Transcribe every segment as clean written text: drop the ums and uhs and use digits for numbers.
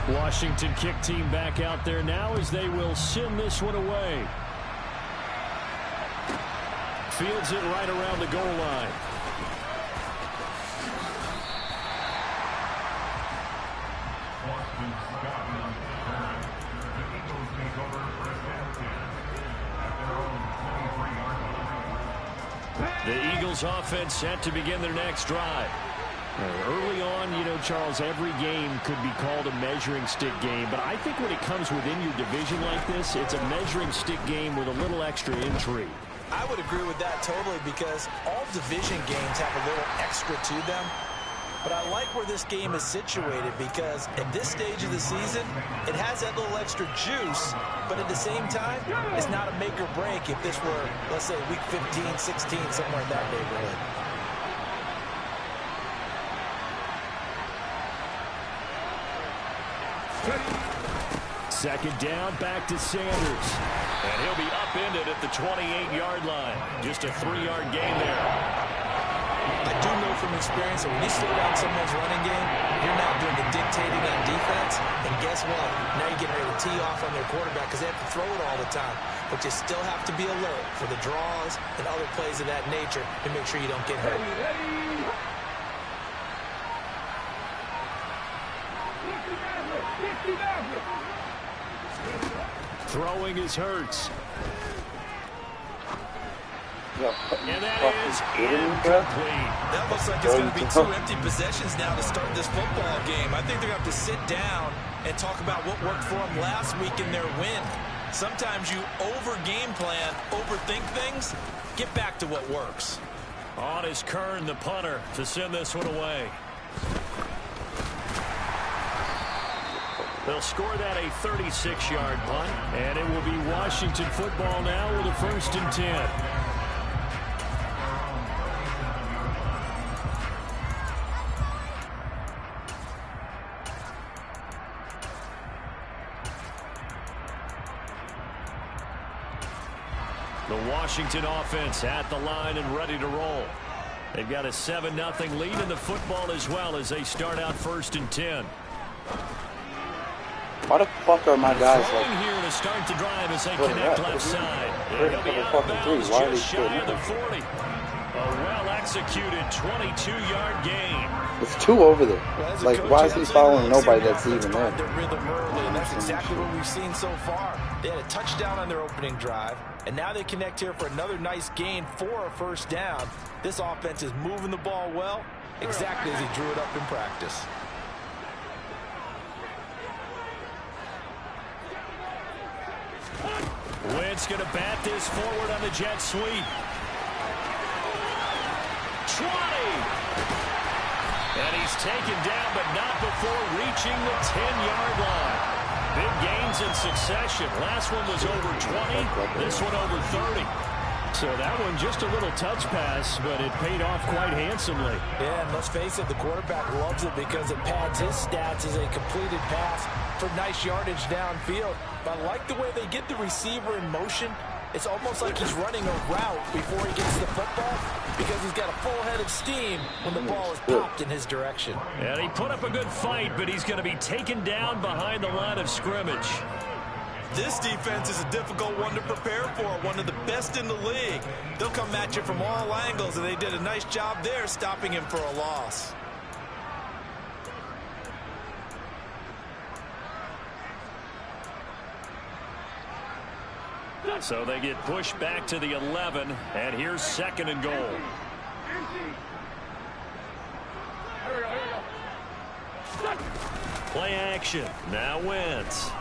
Washington kick team back out there now as they will send this one away. Fields it right around the goal line. The Eagles offense set to begin their next drive. Early on, you know, Charles, every game could be called a measuring stick game, but I think when it comes within your division like this, it's a measuring stick game with a little extra intrigue. I would agree with that totally, because all division games have a little extra to them. But I like where this game is situated, because at this stage of the season, it has that little extra juice, but at the same time, it's not a make or break if this were, let's say, week 15, 16, somewhere in that neighborhood. Second down, back to Sanders. And he'll be upended at the 28-yard line. Just a 3-yard gain there. I do know from experience that when you slow down someone's running game, you're not doing the dictating on defense. And guess what? Now you're getting ready to tee off on their quarterback because they have to throw it all the time. But you still have to be alert for the draws and other plays of that nature to make sure you don't get hurt. Throwing is Hurts. And that is incomplete. That looks like it's going to be 2 empty possessions now to start this football game. I think they're going to have to sit down and talk about what worked for them last week in their win. Sometimes you over-game plan, overthink things. Get back to what works. On is Kern, the punter, to send this one away. They'll score that a 36-yard punt, and it will be Washington football now with a 1st and 10. The Washington offense at the line and ready to roll. They've got a 7-0 lead in the football as well as they start out 1st and 10. Why the fuck are my guys like here to start the drive as they connect left side? They'll be out of bounds just shy of the 40. A well-executed 22-yard gain. It's 2 over there. Like, why is he following nobody that's even there? Their rhythm early, and that's exactly what we've seen so far. They had a touchdown on their opening drive, and now they connect here for another nice gain for a 1st down. This offense is moving the ball well, exactly as he drew it up in practice. Wentz going to bat this forward on the jet sweep. 20. And he's taken down, but not before reaching the 10-yard line. Big gains in succession. Last one was over 20. This one over 30. So that one just a little touch pass, but it paid off quite handsomely. Yeah, and let's face it, the quarterback loves it because it pads his stats as a completed pass for nice yardage downfield. But I like the way they get the receiver in motion. It's almost like he's running a route before he gets the football because he's got a full head of steam when the ball is popped in his direction. And he put up a good fight, but he's going to be taken down behind the line of scrimmage. This defense is a difficult one to prepare for, one of the best in the league. They'll come at you from all angles, and they did a nice job there stopping him for a loss. So they get pushed back to the 11, and here's 2nd and goal. Play action. Now Wentz.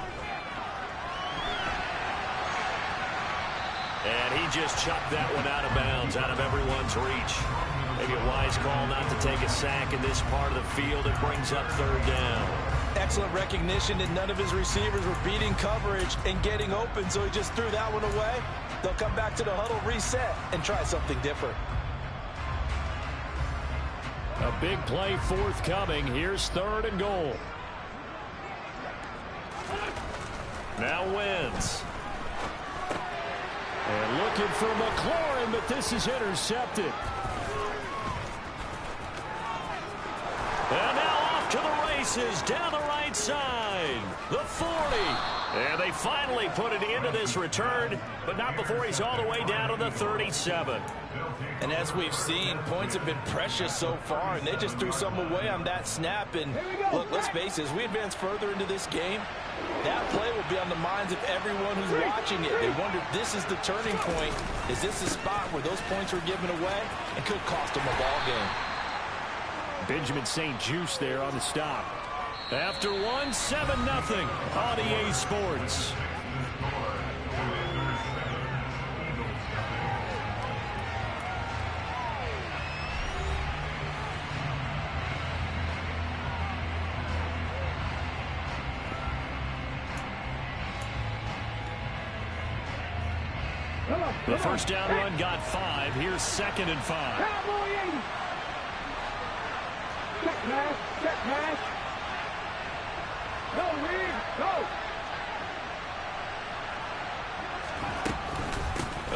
And he just chucked that one out of bounds, out of everyone's reach. Maybe a wise call not to take a sack in this part of the field. It brings up 3rd down. Excellent recognition that none of his receivers were beating coverage and getting open, so he just threw that one away. They'll come back to the huddle, reset, and try something different. A big play forthcoming. Here's 3rd and goal. Now Wentz. And looking for McLaurin, but this is intercepted. And now off to the races down the right side. the 40. And they finally put it into this return, but not before he's all the way down to the 37. And as we've seen, points have been precious so far, and they just threw some away on that snap. And look, let's face it, as we advance further into this game, that play will be on the minds of everyone who's watching it. They wonder if this is the turning point. Is this the spot where those points were given away and could cost them a ball game? Benjamin St. Juste there on the stop. After one, 7-0 on EA Sports. The first down run got 5. Here's 2nd and 5. Check pass. Check pass. Go, Reed. Go.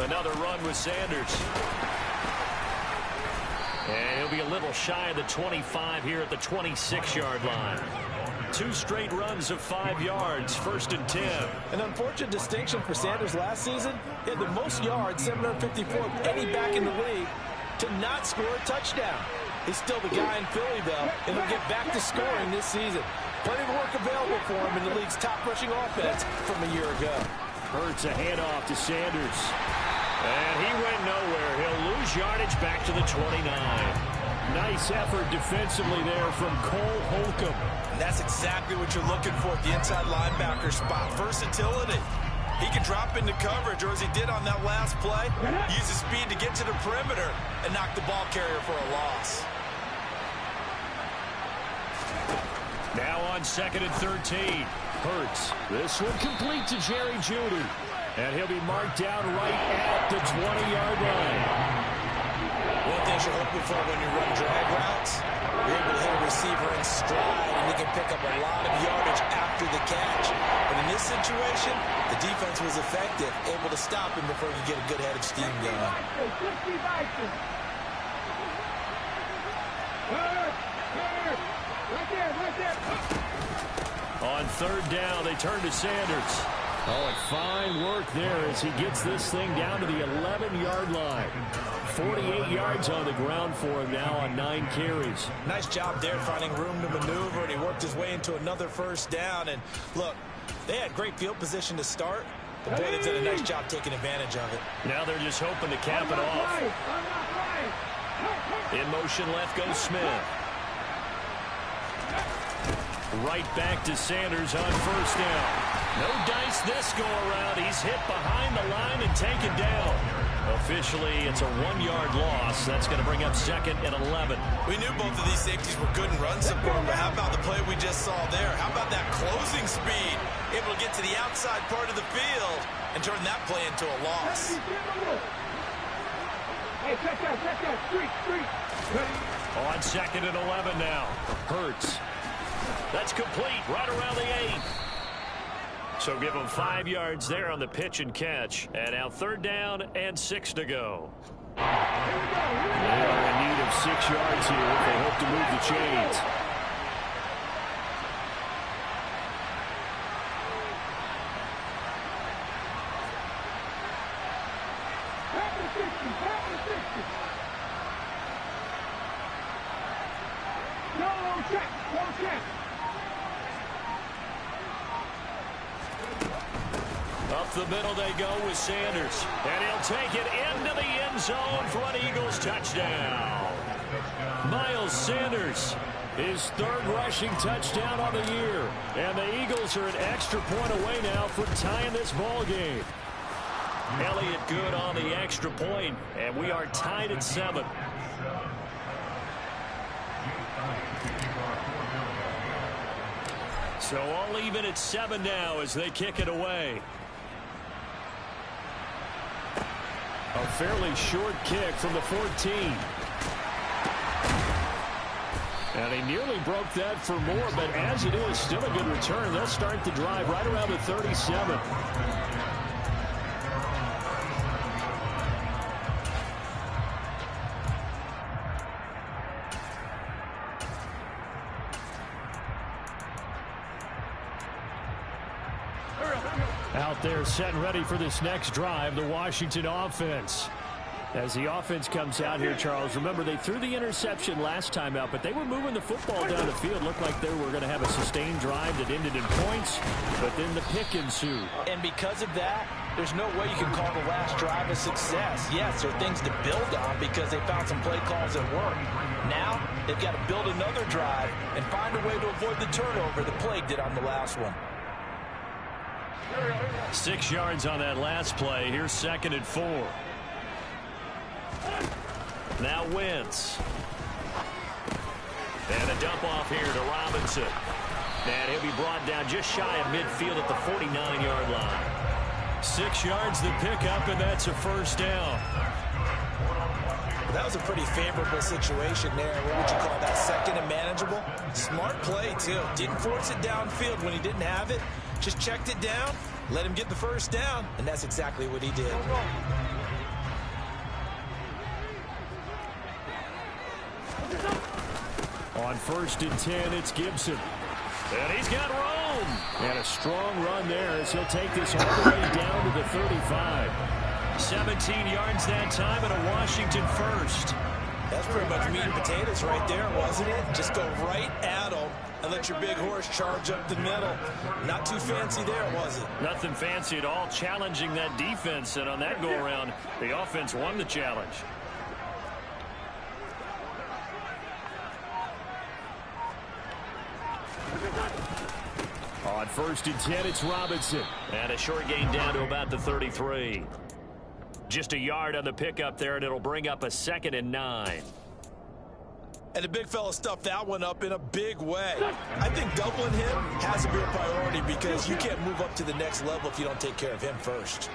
Another run with Sanders. And he'll be a little shy of the 25 here at the 26-yard line. 2 straight runs of 5 yards, 1st and 10. An unfortunate distinction for Sanders last season. He had the most yards, 754 of any back in the league, to not score a touchdown. He's still the guy in Philly, though, and he'll get back to scoring this season. Plenty of work available for him in the league's top rushing offense from a year ago. Hurts a handoff to Sanders. And he went nowhere. He'll lose yardage back to the 29. Nice effort defensively there from Cole Holcomb. And that's exactly what you're looking for at the inside linebacker spot. Versatility. He can drop into coverage, or as he did on that last play, use his speed to get to the perimeter and knock the ball carrier for a loss. Now on 2nd and 13. Hurts. This one complete to Jerry Jeudy. And he'll be marked down right at the 20-yard line. One thing you're hoping for when you run drag routes, you're able to hit a receiver in stride, and he can pick up a lot of yardage after the catch. But in this situation, the defense was effective, able to stop him before he could get a good head of steam going. On 3rd down, they turn to Sanders. Oh, and fine work there as he gets this thing down to the 11-yard line. 48 yards on the ground for him now on 9 carries. Nice job there finding room to maneuver, and he worked his way into another 1st down. And look, they had great field position to start, but boy, they did a nice job taking advantage of it. Now they're just hoping to cap it off. In motion left goes Smith. Right back to Sanders on 1st down. No dice this go-around. He's hit behind the line and taken down. Officially, it's a 1-yard loss. That's going to bring up 2nd and 11. We knew both of these safeties were good in run support, but how about the play we just saw there? How about that closing speed? Able to get to the outside part of the field and turn that play into a loss. Hey, check that, street. On 2nd and 11 now. Hurts. That's complete right around the 8. So give them 5 yards there on the pitch and catch. And now 3rd down and 6 to go. They are in need of 6 yards here if they hope to move the chains. No check. Up the middle they go with Sanders. And he'll take it into the end zone for an Eagles touchdown. Miles Sanders, his 3rd rushing touchdown on the year. And the Eagles are an extra point away now from tying this ball game. Elliott good on the extra point, and we are tied at 7. So all even at 7 now as they kick it away. A fairly short kick from the 14. And he nearly broke that for more, but as it is, still a good return. They'll start the drive right around the 37. Out there set and ready for this next drive, the Washington offense. As the offense comes out here, Charles, remember they threw the interception last time out, but they were moving the football down the field. Looked like they were going to have a sustained drive that ended in points, but then the pick ensued. And because of that, there's no way you can call the last drive a success. Yes, there are things to build on because they found some play calls that work. Now, they've got to build another drive and find a way to avoid the turnover the Plague did on the last one. 6 yards on that last play. Here's 2nd and 4. Now Wentz. And a dump off here to Robinson. And he'll be brought down just shy of midfield at the 49-yard line. 6 yards the pickup, and that's a first down. That was a pretty favorable situation there. What would you call that? 2nd and manageable? Smart play, too. Didn't force it downfield when he didn't have it. Just checked it down, let him get the first down, and that's exactly what he did. On 1st and 10, it's Gibson. And he's got room. And a strong run there as he'll take this all the way down to the 35. 17 yards that time and a Washington first. That's pretty much meat and potatoes right there, wasn't it? Just go right at him and let your big horse charge up the middle. Not too fancy there, was it? Nothing fancy at all, challenging that defense. And on that go-around, the offense won the challenge. On 1st and 10, it's Robinson. And a short gain down to about the 33. Just a yard on the pickup there, and it'll bring up a 2nd and 9. And the big fella stuffed that one up in a big way. I think doubling him has to be a priority because you can't move up to the next level if you don't take care of him first.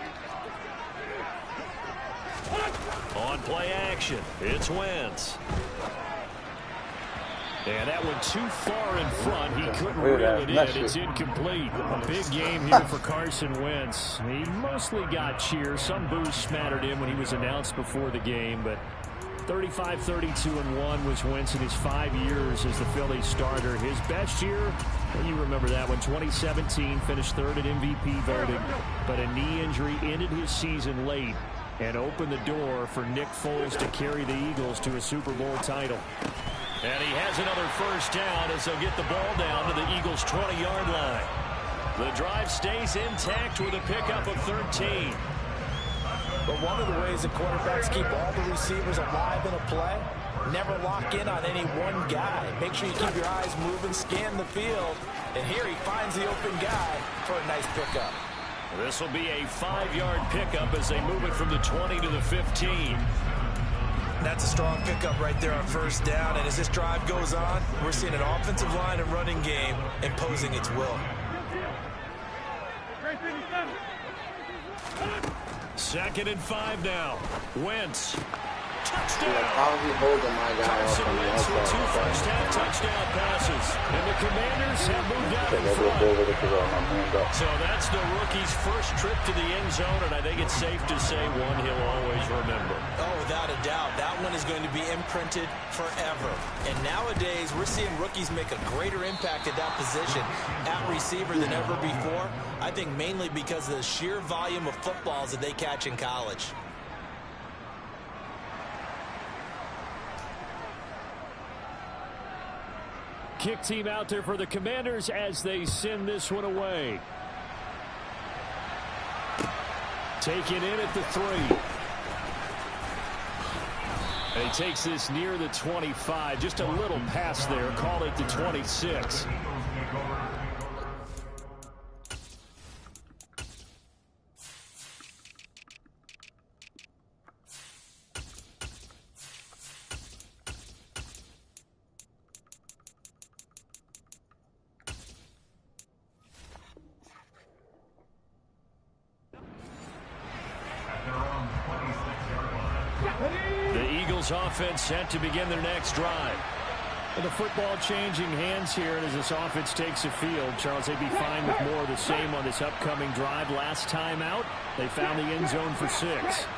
On play action, it's Wentz. And that one too far in front. He couldn't reel it in. It's incomplete. A big game here for Carson Wentz. He mostly got cheers. Some boos smattered in when he was announced before the game. But 35-32-1 was Wentz in his 5 years as the Phillies starter. His best year, well, you remember that one, 2017, finished 3rd in MVP voting. But a knee injury ended his season late and opened the door for Nick Foles to carry the Eagles to a Super Bowl title. And he has another first down as they'll get the ball down to the Eagles' 20-yard line. The drive stays intact with a pickup of 13. But one of the ways that quarterbacks keep all the receivers alive in a play, never lock in on any one guy. Make sure you keep your eyes moving, scan the field, and here he finds the open guy for a nice pickup. This will be a 5-yard pickup as they move it from the 20 to the 15. That's a strong pickup right there on first down. And as this drive goes on, we're seeing an offensive line and running game imposing its will. 2nd and 5 now. Wentz. Touchdown. How's he holding my guy off Carson on the Wentz with 2 outside? first-half touchdown passes. And the Commanders have moved out in front. So that's the rookie's first trip to the end zone, and I think it's safe to say one he'll always remember. Oh, without a doubt. That one is going to be imprinted forever. And nowadays, we're seeing rookies make a greater impact at that position at receiver than ever before. I think mainly because of the sheer volume of footballs that they catch in college. Kick team out there for the Commanders as they send this one away. Taken in at the 3. And he takes this near the 25. Just a little pass there. Call it the 26. Offense set to begin their next drive. With the football changing hands here, and as this offense takes the field, Charles, they'd be fine with more of the same on this upcoming drive. Last time out, they found the end zone for 6.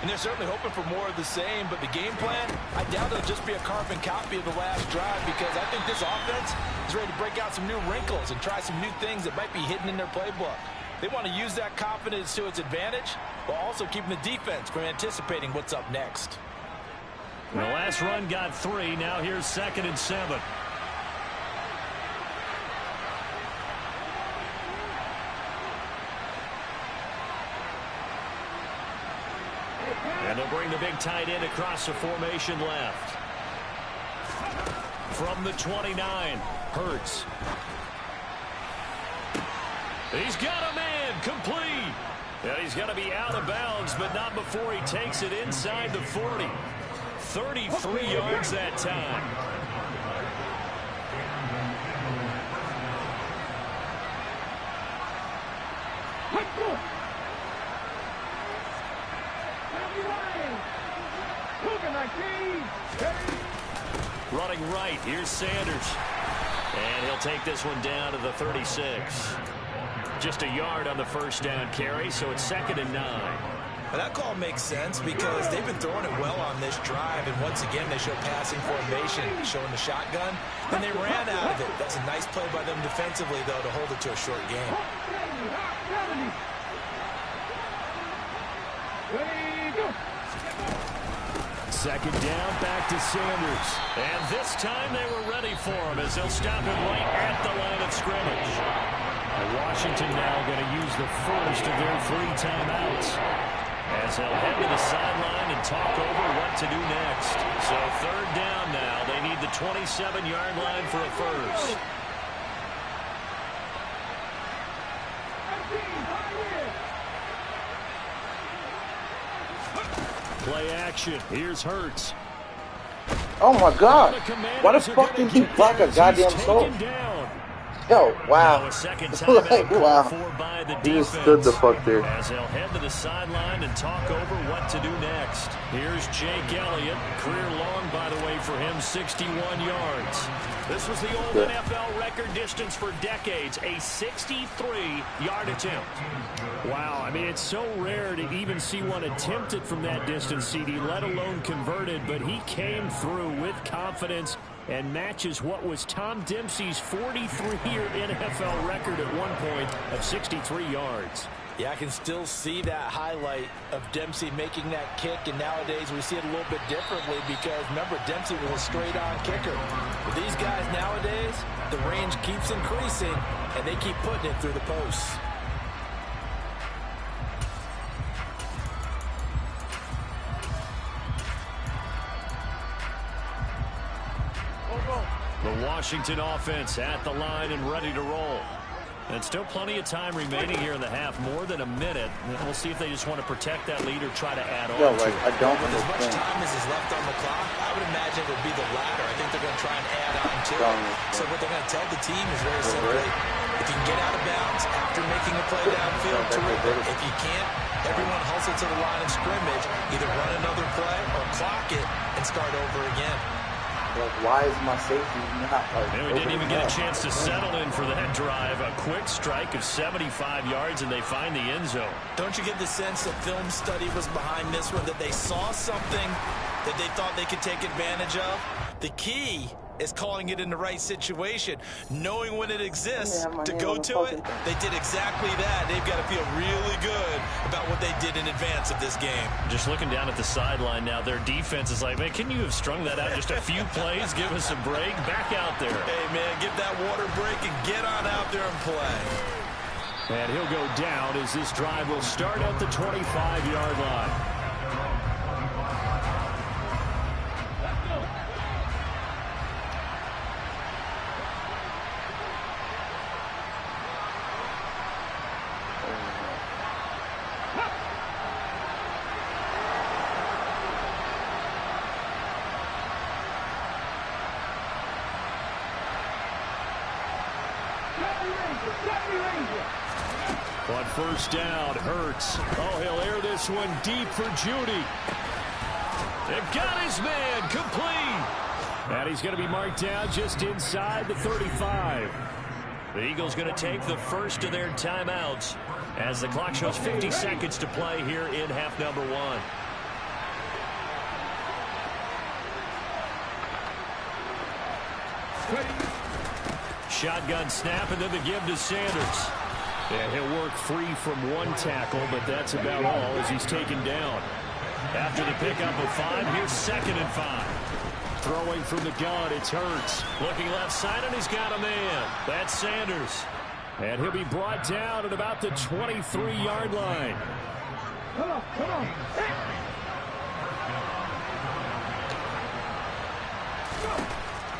And they're certainly hoping for more of the same, but the game plan, I doubt it'll just be a carbon copy of the last drive because I think this offense is ready to break out some new wrinkles and try some new things that might be hidden in their playbook. They want to use that confidence to its advantage while also keeping the defense from anticipating what's up next. The last run got 3. Now here's 2nd and 7. And they'll bring the big tight end across the formation left. From the 29, Hurts. He's got a man, complete. And he's going to be out of bounds, but not before he takes it inside the 40. 33 yards that time. Running right, here's Sanders. And he'll take this one down to the 36. Just a yard on the first down carry, so it's 2nd and 9. Well, that call makes sense because they've been throwing it well on this drive, and once again they show passing formation, showing the shotgun, and they ran out of it. That's a nice play by them defensively, though, to hold it to a short game. Second down, back to Sanders. And this time they were ready for him as they'll stop him right at the line of scrimmage. Washington now going to use the first of their 3 timeouts as they'll head to the sideline and talk over what to do next. So 3rd down now. They need the 27-yard line for a first. Play action. Here's Hurts. Oh my God! Why the fuck didn't he block a goddamn soul? Yo, wow. Like, wow. He just stood the fuck there. As they'll head to the sideline and talk over what to do next. Here's Jake Elliott. Career long, by the way, for him, 61 yards. This was the old NFL record distance for decades, a 63-yard attempt. Wow, I mean, it's so rare to even see one attempted from that distance, CD, let alone converted, but he came through with confidence and matches what was Tom Dempsey's 43-year NFL record at one point of 63 yards. Yeah, I can still see that highlight of Dempsey making that kick, and nowadays we see it a little bit differently because, remember, Dempsey was a straight-on kicker. With these guys nowadays, the range keeps increasing, and they keep putting it through the posts. The Washington offense at the line and ready to roll. And still plenty of time remaining here in the half, more than a minute. We'll see if they just want to protect that lead or try to add on. Like, I don't With as much time as is left on the clock, I would imagine it would be the latter. I think they're going to try and add on to it. So what they're going to tell the team is very simply, if you can get out of bounds after making a play downfield, terrific. If you can't, everyone hustle to the line of scrimmage, either run another play or clock it and start over again. Like, why is my safety not like? And we didn't even get a chance to settle in for that drive. A quick strike of 75 yards, and they find the end zone. Don't you get the sense that film study was behind this one, that they saw something that they thought they could take advantage of? The key is calling it in the right situation, knowing when it exists to go to it. They did exactly that. They've got to feel really good about what they did in advance of this game. Just looking down at the sideline now, their defense is like, man, can you have strung that out just a few plays? Give us a break. Back out there. Hey, man, give that water break and get on out there and play. And he'll go down as this drive will start at the 25-yard line. On first down, Hurts. Oh, he'll air this one deep for Judy. They've got his man complete. And he's going to be marked down just inside the 35. The Eagles going to take the first of their timeouts as the clock shows 50 seconds to play here in half number 1. Shotgun snap, and then the give to Sanders. And he'll work free from one tackle, but that's about all as he's taken down. After the pickup of 5, here's 2nd and 5. Throwing from the gun, it's Hurts. Looking left side, and he's got a man. That's Sanders. And he'll be brought down at about the 23-yard line. Come on, come on.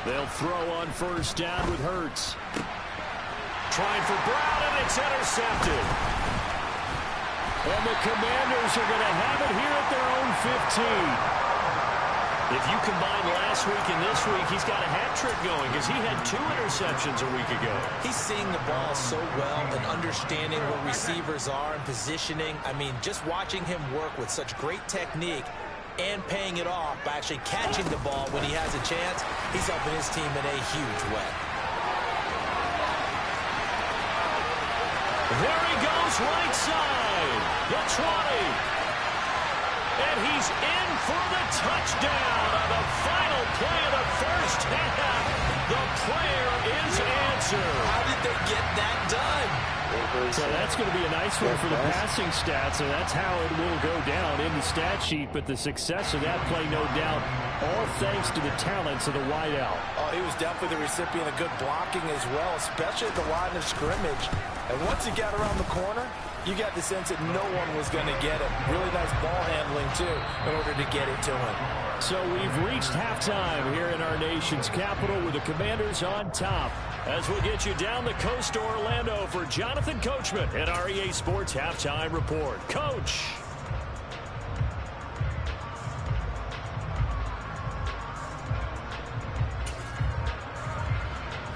They'll throw on 1st down with Hurts. Trying for Brown, and it's intercepted. And the Commanders are going to have it here at their own 15. If you combine last week and this week, he's got a hat trick going because he had 2 interceptions a week ago. He's seeing the ball so well and understanding where receivers are and positioning. I mean, just watching him work with such great technique and paying it off by actually catching the ball when he has a chance, he's helping his team in a huge way. There he goes, right side, the 20. And he's in for the touchdown on the final play of the first half. The prayer is answered. How did they get that done? So that's going to be a nice one for the passing stats, so that's how it will go down in the stat sheet. But the success of that play, no doubt, all thanks to the talents of the wideout. Oh, he was definitely the recipient of good blocking as well, especially at the line of scrimmage. And once he got around the corner, you got the sense that no one was going to get it. Really nice ball handling, too, in order to get it to him. So we've reached halftime here in our nation's capital with the Commanders on top. As we'll get you down the coast to Orlando for Jonathan Coachman and our EA Sports Halftime Report. Coach.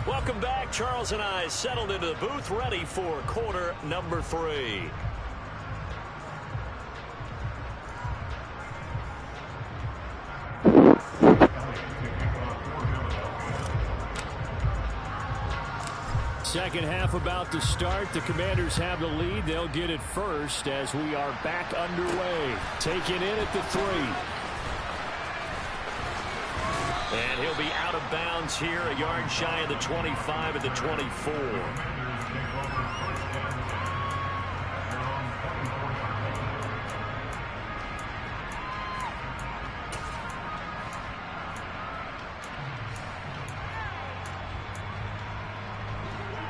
Welcome back. Charles and I settled into the booth, ready for quarter number 3. Second half about to start. The Commanders have the lead. They'll get it first as we are back underway. Taken in at the 3. And he'll be out of bounds here, a yard shy of the 25 at the 24.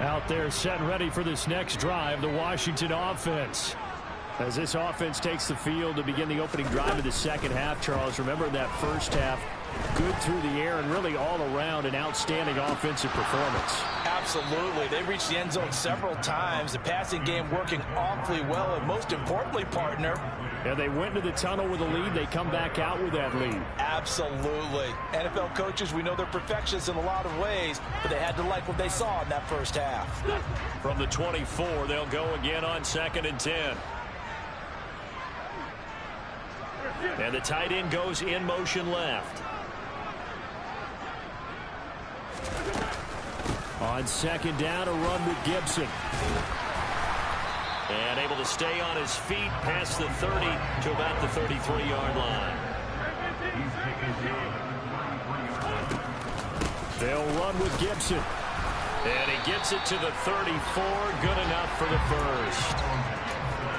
Out there set and ready for this next drive, the Washington offense. As this offense takes the field to begin the opening drive of the second half, Charles, remember that first half, good through the air and really all around an outstanding offensive performance. Absolutely. They reached the end zone several times. The passing game working awfully well, and most importantly, partner. And they went into the tunnel with a lead. They come back out with that lead. Absolutely. NFL coaches, we know they're perfectionists in a lot of ways, but they had to like what they saw in that first half. From the 24, they'll go again on 2nd and 10. And the tight end goes in motion left. On 2nd down, a run with Gibson. And able to stay on his feet past the 30 to about the 33-yard line. They'll run with Gibson. And he gets it to the 34. Good enough for the first.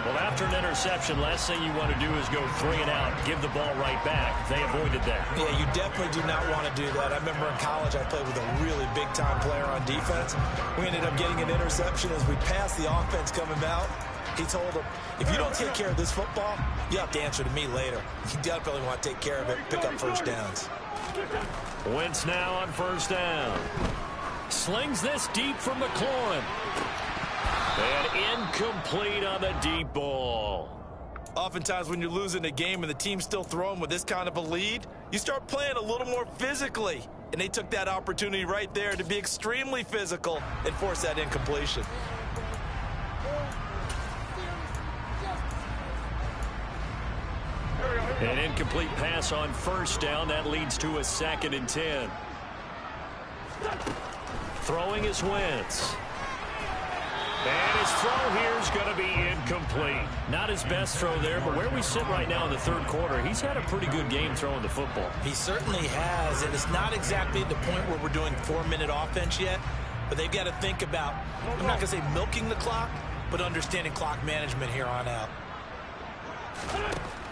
Well, after an interception, last thing you want to do is go 3 and out, give the ball right back. They avoided that. Yeah, you definitely do not want to do that. I remember in college I played with a really big-time player on defense. We ended up getting an interception as we passed the offense coming out. He told him, if you don't take care of this football, you have to answer to me later. You definitely want to take care of it, pick up first downs. Wentz now on 1st down. Slings this deep from McLaurin. And incomplete on the deep ball. Oftentimes when you're losing a game and the team's still throwing with this kind of a lead, you start playing a little more physically. And they took that opportunity right there to be extremely physical and force that incompletion. An incomplete pass on 1st down. That leads to a 2nd and 10. Throwing is Wentz. And his throw here is going to be incomplete. Not his best throw there, but where we sit right now in the 3rd quarter, he's had a pretty good game throwing the football. He certainly has, and it's not exactly at the point where we're doing 4-minute offense yet, but they've got to think about, I'm not going to say milking the clock, but understanding clock management here on out.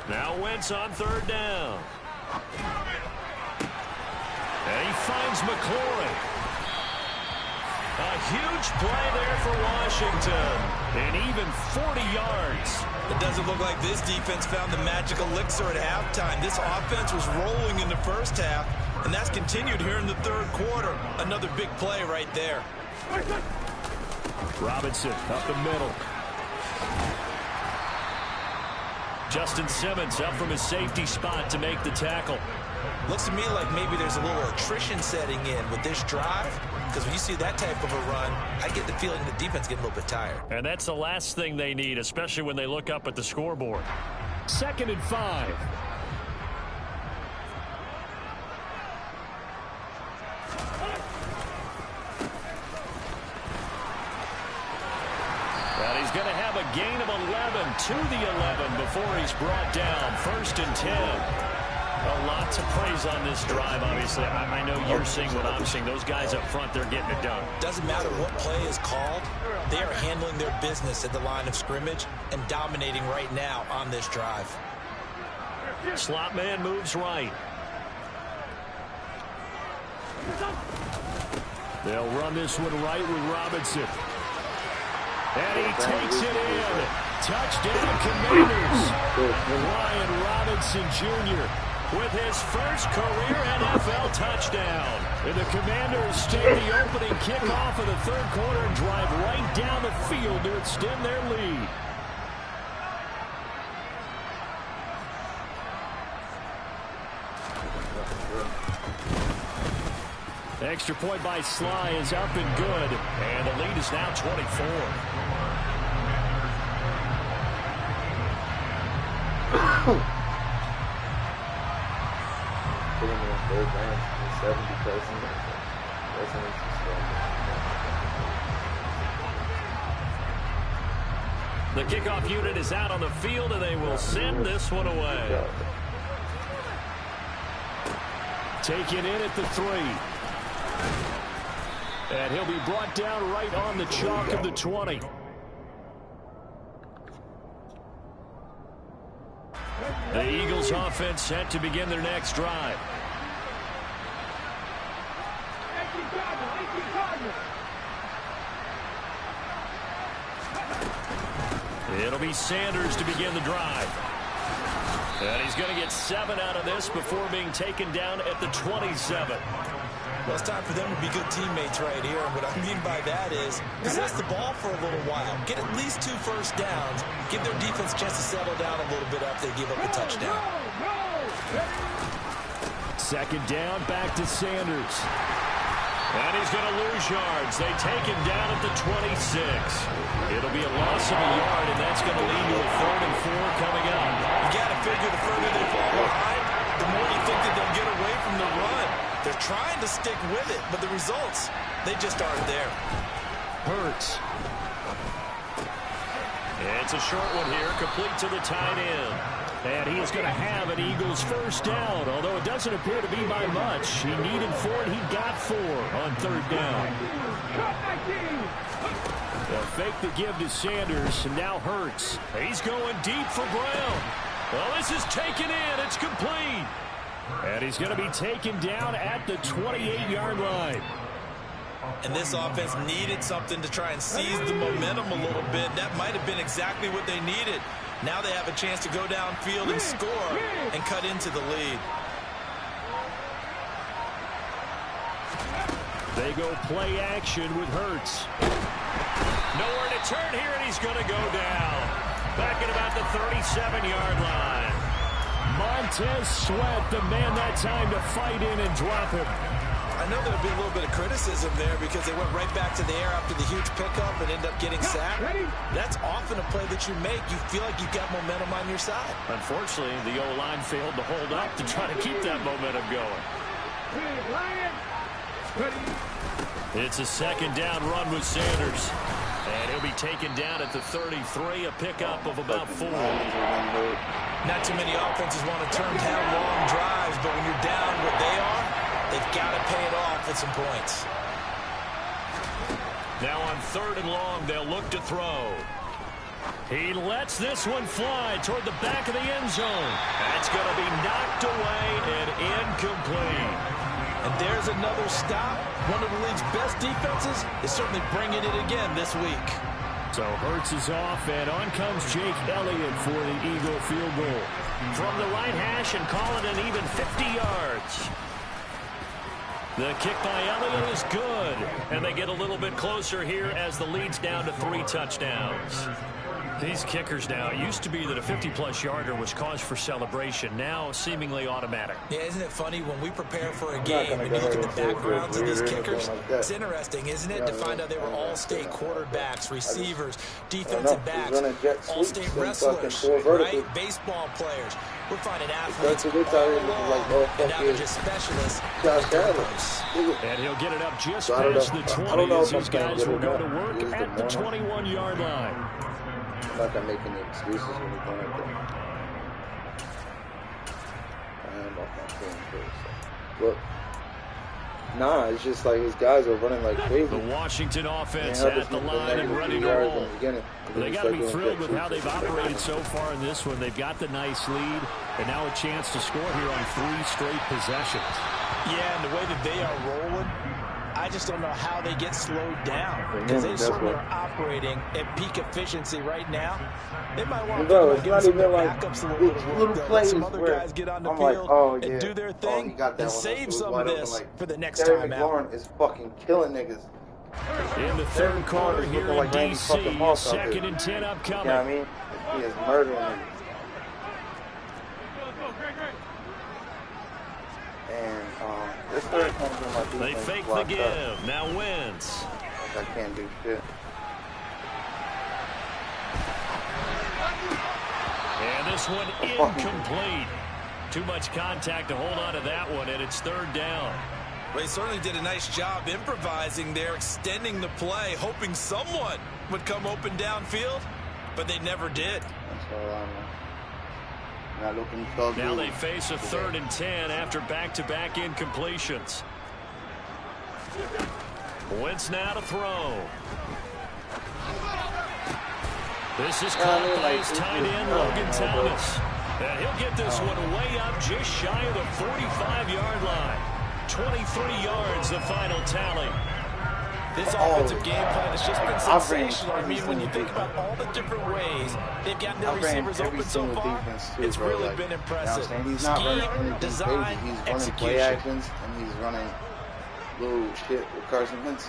Now Wentz on third down. And he finds McLaurin. A huge play there for Washington. And even 40 yards. It doesn't look like this defense found the magic elixir at halftime. This offense was rolling in the first half, and that's continued here in the third quarter. Another big play right there. Robinson up the middle. Justin Simmons up from his safety spot to make the tackle. Looks to me like maybe there's a little attrition setting in with this drive, because when you see that type of a run, I get the feeling the defense getting a little bit tired. And that's the last thing they need, especially when they look up at the scoreboard. 2nd and 5. And he's going to have a gain of 11 to the 11 before he's brought down. 1st and 10. A lot to praise on this drive, obviously. I know you're seeing what I'm seeing. Those guys up front, they're getting it done. Doesn't matter what play is called. They are handling their business at the line of scrimmage and dominating right now on this drive. Slot man moves right. They'll run this one right with Robinson. And he takes it in. Touchdown, Commanders. Ryan Robinson Jr. with his first career NFL touchdown. And the Commanders take the opening kickoff of the third quarter and drive right down the field to extend their lead. Extra point by Sly is up and good. And the lead is now 24. The kickoff unit is out on the field, and they will send this one away. Taken in at the 3. And he'll be brought down right on the chalk of the 20. The Eagles offense set to begin their next drive. It'll be Sanders to begin the drive. And he's going to get 7 out of this before being taken down at the 27. Well, it's time for them to be good teammates right here. And what I mean by that is possess the ball for a little while. Get at least 2 first downs. Give their defense a chance to settle down a little bit after they give up a touchdown. 2nd down, back to Sanders. And he's going to lose yards. They take him down at the 26. It'll be a loss of a yard, and that's going to lead to a 3rd and 4 coming up. You got to figure the further they fall behind, the more you think that they'll get away from the run. They're trying to stick with it, but the results, they just aren't there. Hurts. It's a short one here, complete to the tight end. And he is going to have an Eagles first down, although it doesn't appear to be by much. He needed 4, and he got 4 on 3rd down. They'll fake the give to Sanders, and now Hurts. He's going deep for Brown. Well, this is taken in. It's complete. And he's going to be taken down at the 28-yard line. And this offense needed something to try and seize the momentum a little bit. That might have been exactly what they needed. Now they have a chance to go downfield and score and cut into the lead. They go play action with Hurts. Nowhere to turn here, and he's going to go down. Back at about the 37-yard line. Montez Sweat, the man that time to fight in and drop him. I know there'll be a little bit of criticism there because they went right back to the air after the huge pickup and end up getting sacked. That's often a play that you make. You feel like you've got momentum on your side. Unfortunately, the O-line failed to hold up to try to keep that momentum going. It's a 2nd down run with Sanders. And he'll be taken down at the 33, a pickup of about 4. Not too many offenses want to turn down long drives, but when you're down what they are, they've got to pay it off with some points. Now on 3rd and long, they'll look to throw. He lets this one fly toward the back of the end zone. That's going to be knocked away and incomplete. And there's another stop. One of the league's best defenses is certainly bringing it again this week. So Hurts is off, and on comes Jake Elliott for the Eagle field goal. From the right hash and call it an even 50 yards. The kick by Elliott is good. And they get a little bit closer here as the lead's down to 3 touchdowns. These kickers now, it used to be that a 50-plus yarder was cause for celebration. Now seemingly automatic. Yeah, isn't it funny when we prepare for a game and you look at the backgrounds of these kickers? It's interesting, isn't it, to find out they were all-state quarterbacks, receivers, defensive backs, all-state wrestlers, right? Baseball players. We're finding athletes all along, and now they're just specialists. And he'll get it up just past the 20 as these guys will go to work at the 21-yard line. I'm not gonna make any excuses or anything like that. I am off my phone first. Look. Nah, it's just like his guys are running like crazy. The Washington offense at the line and ready to roll. They got to be thrilled with how they've operated so far in this one. They've got the nice lead, and now a chance to score here on 3 straight possessions. Yeah, and the way that they are rolling, I just don't know how they get slowed down, because they certainly are operating at peak efficiency right now. They might want to give some backups a little bit of work, some other guys get on the field and do their thing and save some of this for the next time out. McLaurin is fucking killing niggas. In the third quarter here in D.C., 2nd and 10 upcoming. You know what I mean? He is murdering niggas. And this third comes from my defense. They fake the give. Now wins. I can't do shit. And this one incomplete. Too much contact to hold on to that one, and it's 3rd down. Well, he certainly did a nice job improvising there, extending the play, hoping someone would come open downfield, but they never did. That's all I know. Not looking so good. Now they face a 3rd and 10 after back-to-back incompletions. Wentz now to throw. This is caught by his tight end, Logan Thomas. And he'll get this one way up just shy of the 45-yard line. 23 yards, the final tally. This offensive game plan has just been sensational. I mean, when you think about all the different ways they've gotten their receivers open so far, it's really been impressive. He's not running Scheme, anything design, crazy. He's running play actions, and he's running little shit with Carson Wentz.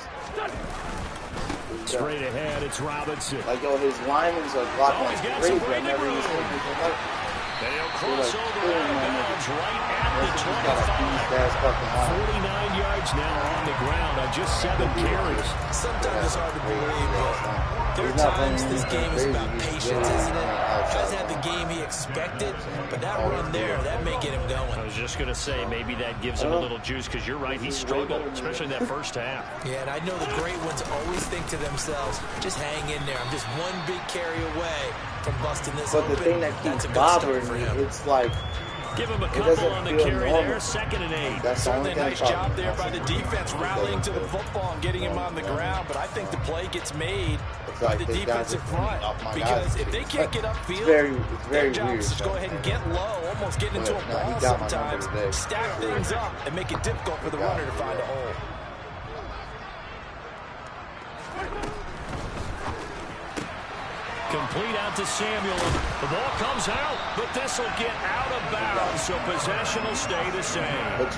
Straight ahead, it's Robinson. Like, yo, his linemen are blocking like crazy. I never even seen anything like that. And he'll cross over out of bounds right at the 25. 49 yards now on the ground on just 7 carries. Sometimes it's hard to believe, but there are times this game is about patience, isn't it? Tries to have the game he expected, but that run there, that may get him going. I was just going to say, maybe that gives him a little juice, because you're right, he struggled, especially in that first half. Yeah, and I know the great ones always think to themselves, just hang in there. I'm just one big carry away from busting this open. But the thing that keeps bothering me, it's like, give him a couple on the carry there, 2nd and 8. That's certainly a nice job there by the defense, rallying to the football and getting him on the ground. But I think the play gets made by the defensive front, because if they can't get upfield, their job is to go ahead and get low, almost get into a ball sometimes, stack things up, and make it difficult for the runner to find a hole. Complete out to Samuel. The ball comes out, but this will get out of bounds, so possession will stay the same.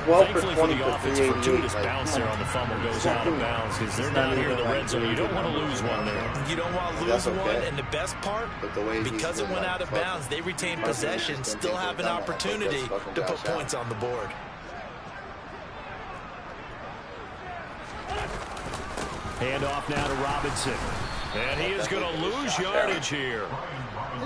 Thankfully for the offense, fortuitous bounce there on the fumble goes out of bounds, because they're down here in the red zone. You don't want to lose one there. You don't want to lose one, and the best part, because it went out of bounds, they retain possession, still have an opportunity to put points on the board. Hand off now to Robinson. And he is going to lose yardage here.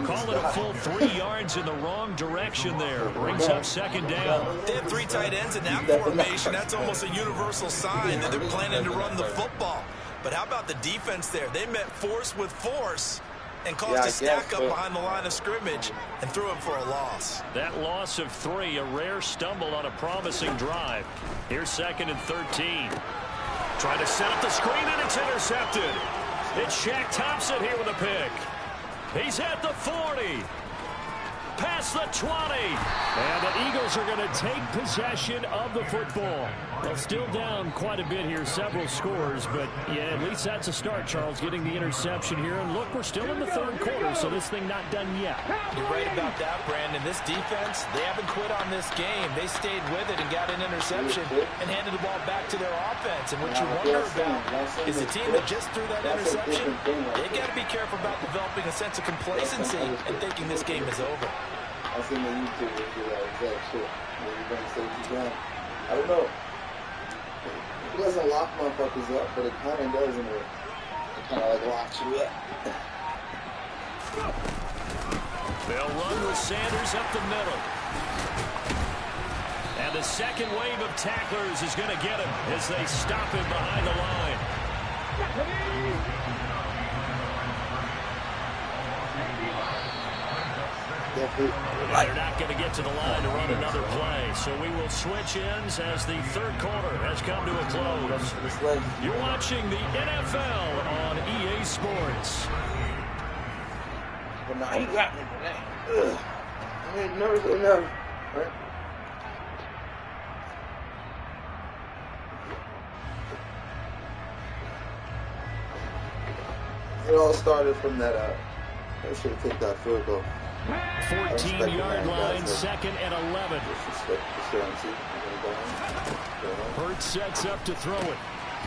Call it a full 3 yards in the wrong direction there. Brings up 2nd down. They have 3 tight ends in that formation. That's almost a universal sign that they're planning to run the football. But how about the defense there? They met force with force and caused a stack up behind the line of scrimmage and threw him for a loss. That loss of 3, a rare stumble on a promising drive. Here's 2nd and 13. Trying to set up the screen, and it's intercepted. It's Shaq Thompson here with a pick. He's at the 40. Past the 20. And the Eagles are going to take possession of the football. Well, still down quite a bit here, several scores, but yeah, at least that's a start, Charles, getting the interception here. And look, we're still in the third quarter, so this thing not done yet. You're right about that, Brandon. This defense, they haven't quit on this game. They stayed with it and got an interception and handed the ball back to their offense. And what you wonder about is the team that just threw that interception, they got to be careful about developing a sense of complacency and thinking this game is over. I seen the YouTube do that exact shit. You're going to say you down. I don't know. It doesn't lock motherfuckers up, but it kind of does in a way. It kind of like locks you up. They'll run with Sanders up the middle. And the second wave of tacklers is going to get him as they stop him behind the line. They're not going to get to the line to run another play, so we will switch ends as the third quarter has come to a close. You're watching the NFL on EA Sports. But no, he got me today. I ain't never say nothing. Right? It all started from that, I should have kicked that field goal. 14-yard line, 2nd and 11. Hurts sets up to throw it.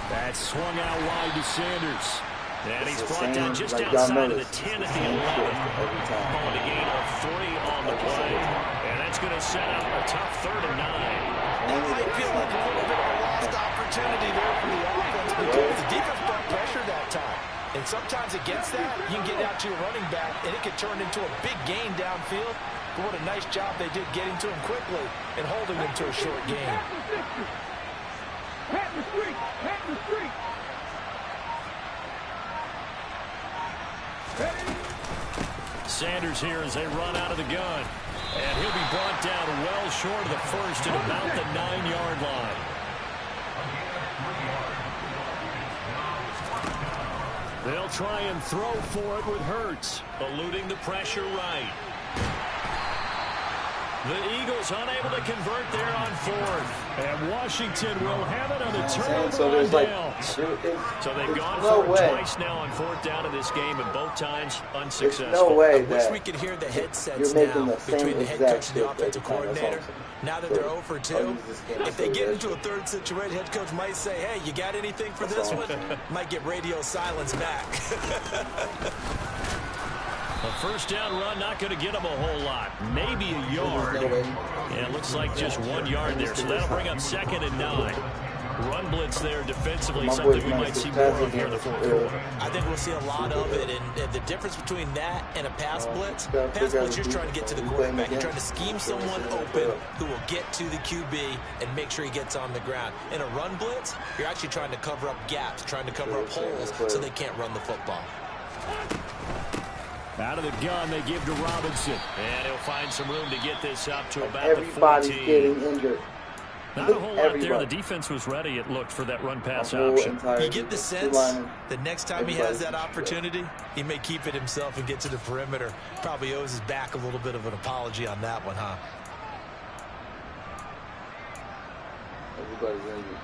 That swung out wide to Sanders. And he's brought down just outside of the 10 at the 11. Calling a gain of 3 on the play. And that's going to set up a tough 3rd and 9. It might feel like a little bit of a lost opportunity there for the offense because the defense brought pressure that time. And sometimes against that, you can get out to your running back, and it could turn into a big gain downfield. But what a nice job they did getting to him quickly and holding him to a short gain. Pat the street! Pat the street! Sanders here as they run out of the gun. And he'll be brought down well short of the first at about the 9-yard line. They'll try and throw for it with Hurts, eluding the pressure right. The Eagles unable to convert there on 4th. And Washington will have it on the turnover on downs. So they've gone for it twice now on 4th down in this game, and both times unsuccessful. There's no way I wish we could hear the headsets now between the head coach and the offensive coordinator. Now that they're 0 for 2, if they get into a third situation, head coach might say, hey, you got anything for this one? Might get radio silence back. A first down run, not going to get them a whole lot. Maybe a yard. Yeah, it looks like just 1 yard there. So that'll bring up 2nd and 9. Run blitz there defensively, something we might see more of here in the fourth quarter. I think we'll see a lot of it. And the difference between that and a pass blitz, you're trying to get to the quarterback. You're trying to scheme someone open who will get to the QB and make sure he gets on the ground. In a run blitz, you're actually trying to cover up gaps, trying to cover up holes so they can't run the football. Out of the gun, they give to Robinson. And he'll find some room to get this up to about Everybody's the 14. getting injured. Not a whole lot there. The defense was ready, it looked, for that run-pass option. You get the sense that next time he has that opportunity, he may keep it himself and get to the perimeter. Probably owes his back a little bit of an apology on that one, huh? Everybody's injured.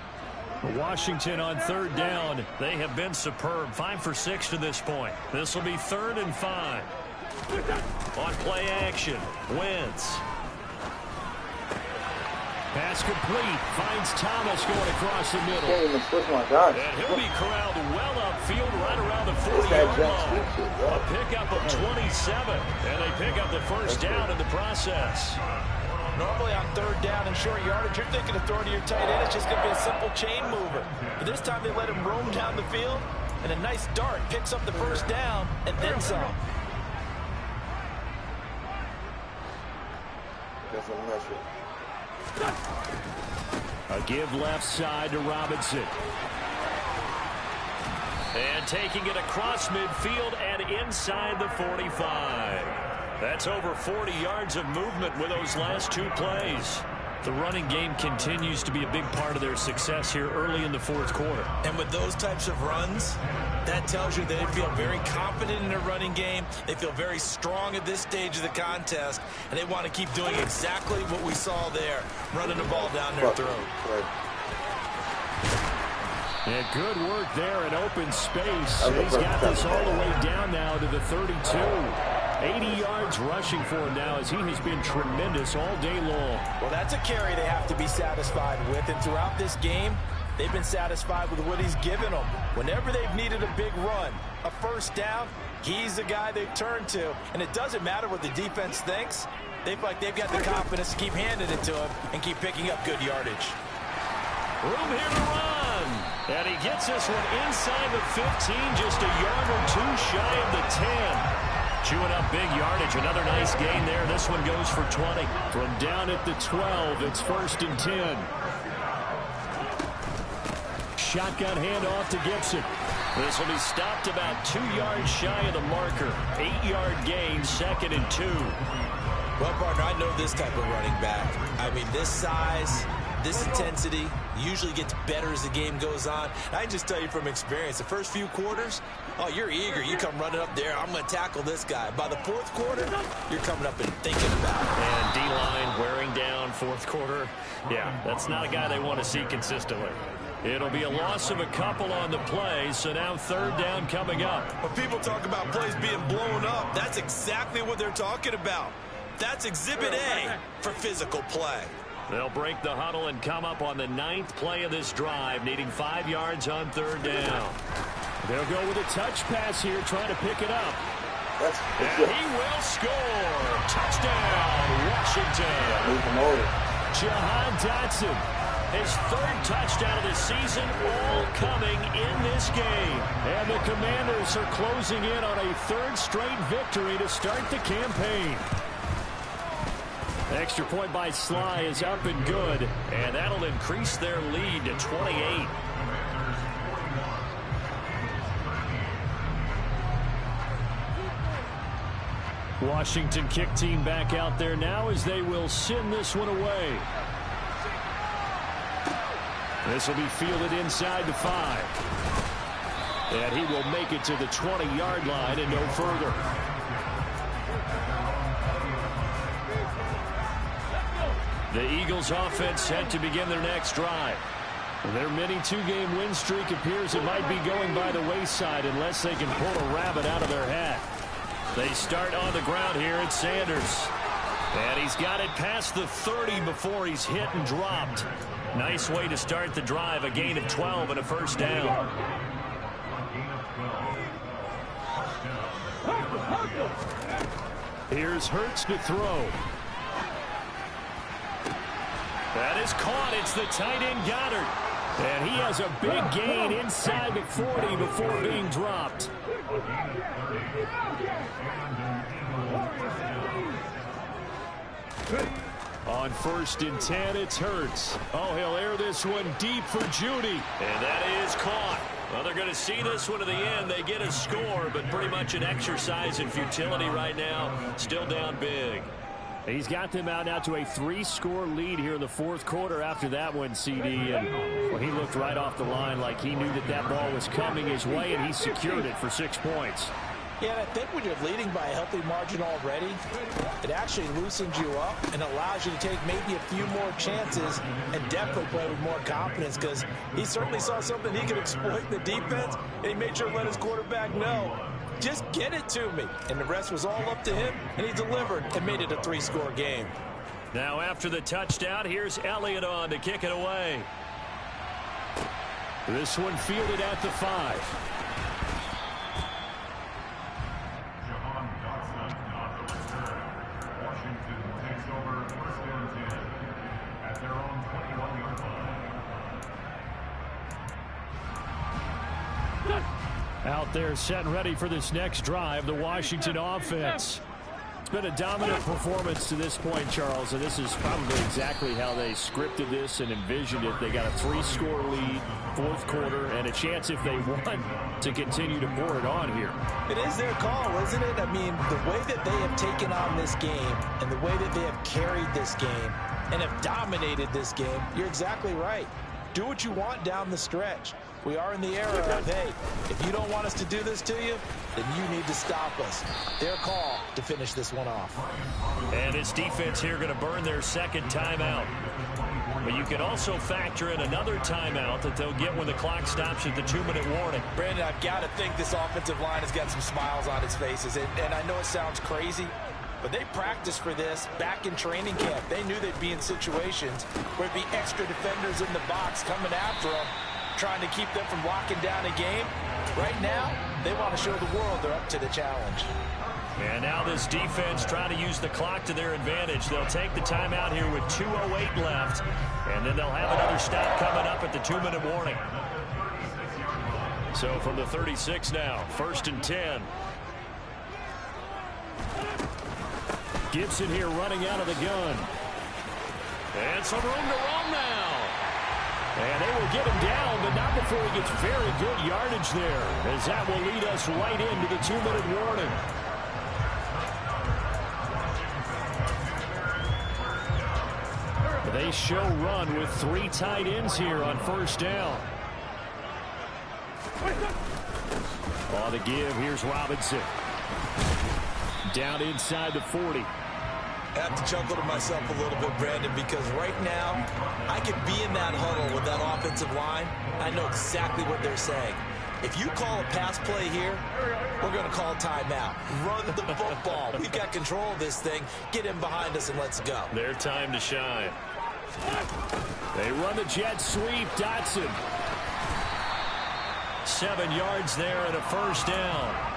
Washington on 3rd down. They have been superb. 5 for 6 to this point. This will be 3rd and 5. On play action, Wentz. Pass complete. Finds Thomas going across the middle. Can't even switch my guard. And he'll be corralled well upfield right around the 40-yard line. A pickup of 27. And they pick up the first down in the process. Normally on 3rd down and short yardage, you're thinking of throwing to your tight end. It's just going to be a simple chain mover. But this time they let him roam down the field, and a nice dart picks up the first down and then some. A give left side to Robinson. And taking it across midfield and inside the 45. That's over 40 yards of movement with those last 2 plays. The running game continues to be a big part of their success here early in the fourth quarter. And with those types of runs, that tells you they feel very confident in their running game. They feel very strong at this stage of the contest, and they want to keep doing exactly what we saw there, running the ball down their throat. And good work there in open space. He's got this all the way down now to the 32. 80 yards rushing for him now as he has been tremendous all day long. Well, that's a carry they have to be satisfied with. And throughout this game, they've been satisfied with what he's given them. Whenever they've needed a big run, a first down, he's the guy they've turned to. And it doesn't matter what the defense thinks. They feel like they've got the confidence to keep handing it to him and keep picking up good yardage. Room here to run. And he gets this one inside the 15, just a yard or two shy of the 10. Chewing up big yardage. Another nice gain there. This one goes for 20. From down at the 12, it's 1st and 10. Shotgun handoff to Gibson. This will be stopped about 2 yards shy of the marker. 8-yard gain, 2nd and 2. Well, partner, I know this type of running back. I mean, this size, this intensity usually gets better as the game goes on. And I can just tell you from experience, the first few quarters, oh, you're eager. You come running up there. I'm going to tackle this guy. By the fourth quarter, you're coming up and thinking about it. And D-line wearing down fourth quarter. Yeah, that's not a guy they want to see consistently. It'll be a loss of a couple on the play, so now 3rd down coming up. When people talk about plays being blown up, that's exactly what they're talking about. That's Exhibit A for physical play. They'll break the huddle and come up on the 9th play of this drive, needing 5 yards on 3rd down. They'll go with a touch pass here, trying to pick it up. And he will score. Touchdown, Washington. Jahan Dotson, his 3rd touchdown of the season, all coming in this game. And the Commanders are closing in on a 3rd straight victory to start the campaign. Extra point by Sly is up and good, and that'll increase their lead to 28. Washington kick team back out there now as they will send this one away. This will be fielded inside the 5. And he will make it to the 20-yard line and no further. The Eagles offense set to begin their next drive. Their mini 2-game win streak appears it might be going by the wayside unless they can pull a rabbit out of their hat. They start on the ground here at Sanders. And he's got it past the 30 before he's hit and dropped. Nice way to start the drive, a gain of 12 and a 1st down. Here's Hurts to throw. That is caught. It's the tight end Goddard. And he has a big gain inside the 40 before being dropped. On 1st and 10, it's Hurts. Oh, he'll air this one deep for Judy. And that is caught. Well, they're going to see this one to the end. They get a score, but pretty much an exercise in futility right now. Still down big. He's got them out now to a 3-score lead here in the fourth quarter after that one, CD. And well, he looked right off the line like he knew that that ball was coming his way, and he secured it for 6 points. Yeah, and I think when you're leading by a healthy margin already, it actually loosens you up and allows you to take maybe a few more chances and definitely play with more confidence, because he certainly saw something he could exploit in the defense, and he made sure to let his quarterback know, just get it to me. And the rest was all up to him, and he delivered and made it a 3-score game. Now after the touchdown, here's Elliott on to kick it away. This one fielded at the 5. Out there set and ready for this next drive, the Washington offense. It's been a dominant performance to this point, Charles, and this is probably exactly how they scripted this and envisioned it. They got a 3-score lead, fourth quarter, and a chance if they want to continue to pour it on here. It is their call, isn't it? I mean, the way that they have taken on this game and the way that they have carried this game, and have dominated this game, you're exactly right. Do what you want down the stretch. We are in the era of, hey, if you don't want us to do this to you, then you need to stop us. Their call to finish this one off. And this defense here going to burn their second timeout. But you can also factor in another timeout that they'll get when the clock stops at the 2-minute warning. Brandon, I've got to think this offensive line has got some smiles on its faces. And I know it sounds crazy, but they practiced for this back in training camp. They knew they'd be in situations where there'd be extra defenders in the box coming after them, trying to keep them from locking down a game. Right now, they want to show the world they're up to the challenge. And now this defense trying to use the clock to their advantage. They'll take the timeout here with 2:08 left, and then they'll have another stop coming up at the 2-minute warning. So from the 36 now, 1st and 10. Gibson here running out of the gun. And some room to run now. And they will get him down, but not before he gets very good yardage there, as that will lead us right into the 2-minute warning. They show run with 3 tight ends here on 1st down. On the give, here's Robinson. Down inside the 40. I have to chuckle to myself a little bit, Brandon, because right now, I could be in that huddle with that offensive line. I know exactly what they're saying. If you call a pass play here, we're going to call timeout. Run the football. We've got control of this thing. Get in behind us and let's go. Their time to shine. They run the jet sweep. Dotson. 7 yards there and a 1st down.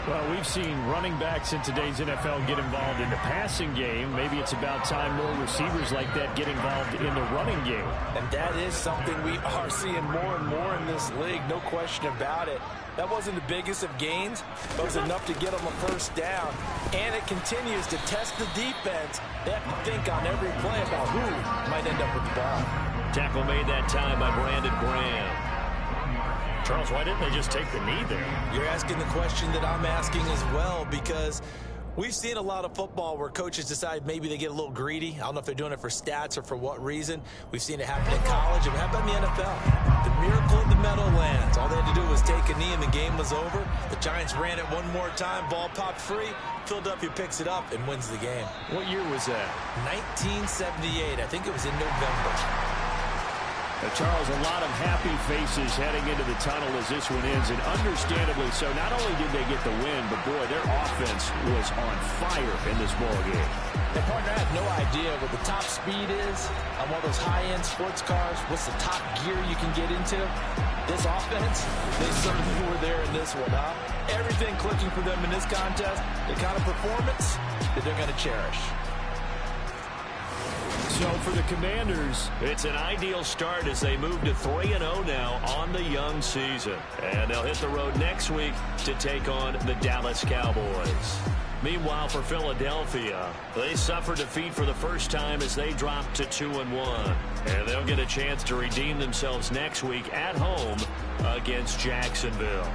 Well, we've seen running backs in today's NFL get involved in the passing game. Maybe it's about time more receivers like that get involved in the running game. And that is something we are seeing more and more in this league, no question about it. That wasn't the biggest of gains, but it was enough to get them a 1st down. And it continues to test the defense. They have to think on every play about who might end up with the ball. Tackle made that time by Brandon Graham. Charles, why didn't they just take the knee there? You're asking the question that I'm asking as well, because we've seen a lot of football where coaches decide maybe they get a little greedy. I don't know if they're doing it for stats or for what reason. We've seen it happen in college, and how about in the NFL? The miracle of the Meadowlands. All they had to do was take a knee and the game was over. The Giants ran it one more time, ball popped free. Philadelphia picks it up and wins the game. What year was that? 1978. I think it was in November. Charles, a lot of happy faces heading into the tunnel as this one ends, and understandably so. Not only did they get the win, but boy, their offense was on fire in this ball game. And partner, I have no idea what the top speed is on one of those high-end sports cars. What's the top gear you can get into? This offense, they certainly were there in this one, huh? Everything clicking for them in this contest, the kind of performance that they're going to cherish. So for the Commanders, it's an ideal start as they move to 3-0 now on the young season. And they'll hit the road next week to take on the Dallas Cowboys. Meanwhile, for Philadelphia, they suffer defeat for the first time as they drop to 2-1. And they'll get a chance to redeem themselves next week at home against Jacksonville.